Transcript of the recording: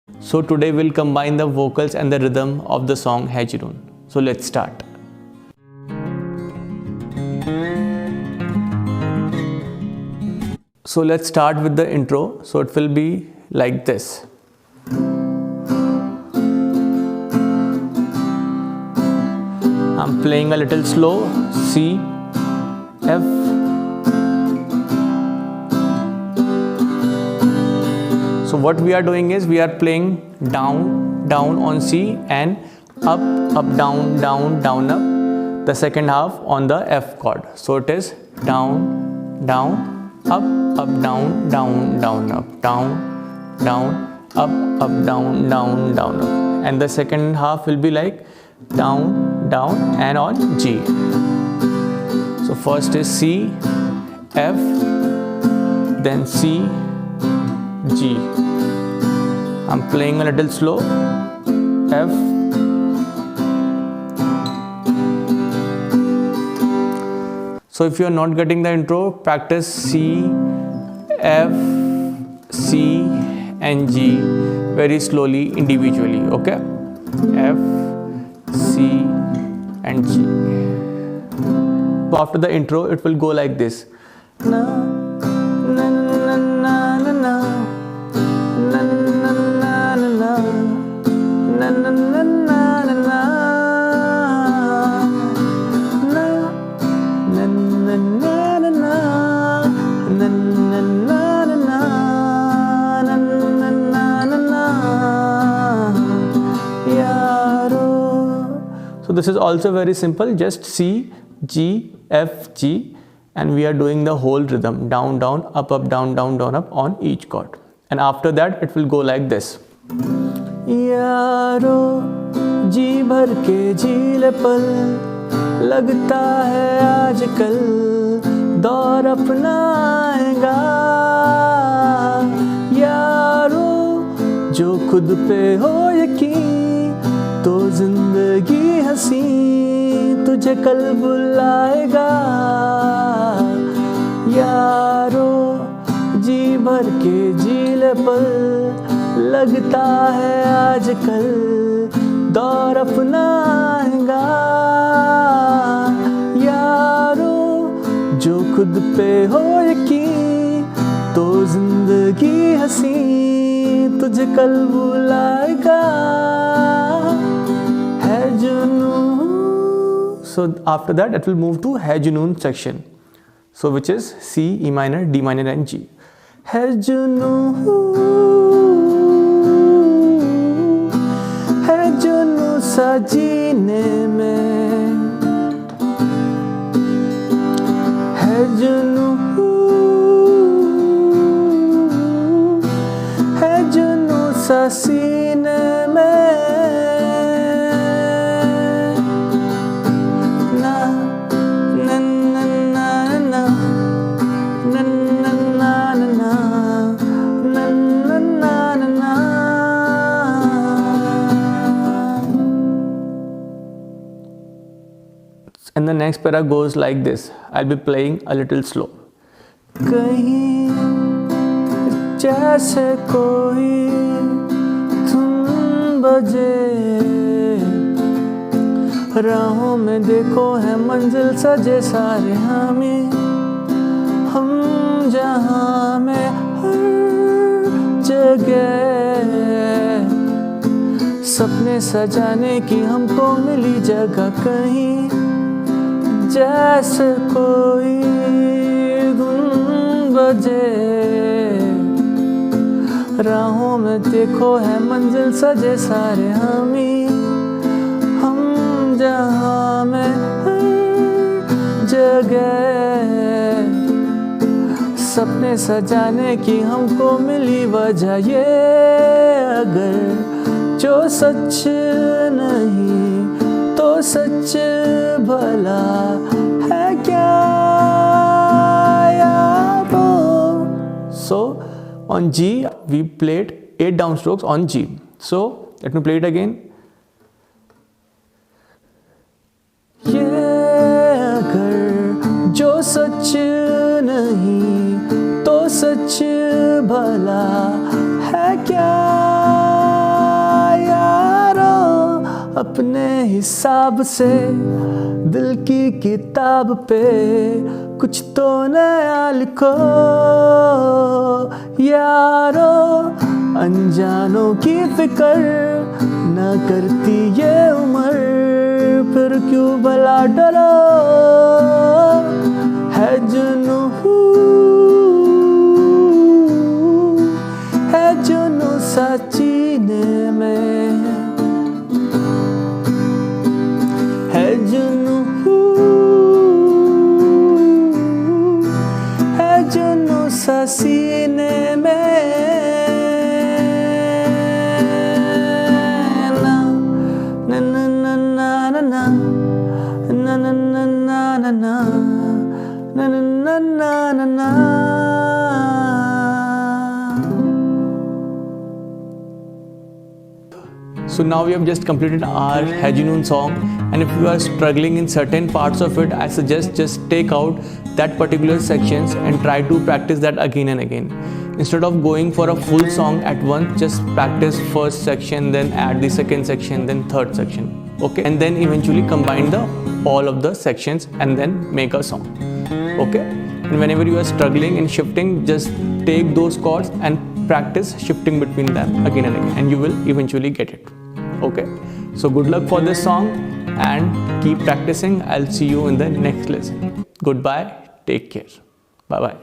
So today we'll combine the vocals and the rhythm of the song Hai Junoon. So let's start. So let's start with the intro. So it will be like this. I'm playing a little slow. C, F. So what we are doing is we are playing down, down on C and up, up, down, down, down, up. The second half on the F chord. So it is down, down, up, up, down, down, down, up, down, down, up, up, down, down, down, up. And the second half will be like down, down and on G. So first is C, F, then C, G. I'm playing a little slow. F, so if you are not getting the intro, practice C, F, C and G very slowly individually. Okay, F, C and G. So after the intro, it will go like this. Na, na, na, na, na, na. Na, na, na, na, na. Na, na, na, na, na, na. Na, na, na, na, na, na. Na, na, na, na, na. Na, na, na, na, na. Yaro. So this is also very simple. Just C, G, F, G, and we are doing the whole rhythm down, down, up, up, down, down, down, up on each chord. And after that it will go like this. यारो जी भर के झील पल लगता है आजकल दौर अपना आएगा यारो जो खुद पे हो यकीन तो जिंदगी हंसी तुझे कल बुलाएगा यारो जी भर के झील पर लगता है आजकल दौर अपना आएगा यारो जो खुद पे हो यकीन तो जिंदगी हंसी तुझे कल बुलाएगा है जुनून. So after that it will move to Hai Junoon section. So which is C, E minor, D minor and G. Hai Junoon, है जुनून सा जीने में है जुनून है जुनून सा सीने में And the next para goes like this. I'll be playing a little slow. कहीं जैसे कोई धुन बजे राहों में देखो है मंजिल सजे सारे हमें हम जहाँ में हर जगह सपने सजाने की हमको मिली जगह कहीं जैसे कोई धुन बजे राहों में देखो है मंजिल सजे सारे हम जहाँ में हर जगह सपने सजाने की हमको मिली वजह ये अगर जो सच नहीं तो सच भला है क्या यारो. So on G we played 8 downstrokes on G. So let me play it again. ये अगर जो सच नहीं तो सच भला है क्या अपने हिसाब से दिल की किताब पे कुछ तो नया लिखो यारो, अनजानों की फिक्र न करती ये उम्र, फिर क्यों भला डरो है जुनू सचीने में, है जुनू सीने में ना ना ना ना ना ना ना ना ना ना ना ना ना ना। So now we have just completed our Hai Junoon song, and if you are struggling in certain parts of it, I suggest just take out that particular sections and try to practice that again and again. Instead of going for a full song at once, just practice first section, then add the second section, then third section, okay, and then eventually combine all of the sections and then make a song, okay. And whenever you are struggling in shifting, just take those chords and practice shifting between them again and again, and you will eventually get it, okay. So good luck for this song and keep practicing. I'll see you in the next lesson. Goodbye, take care, bye bye.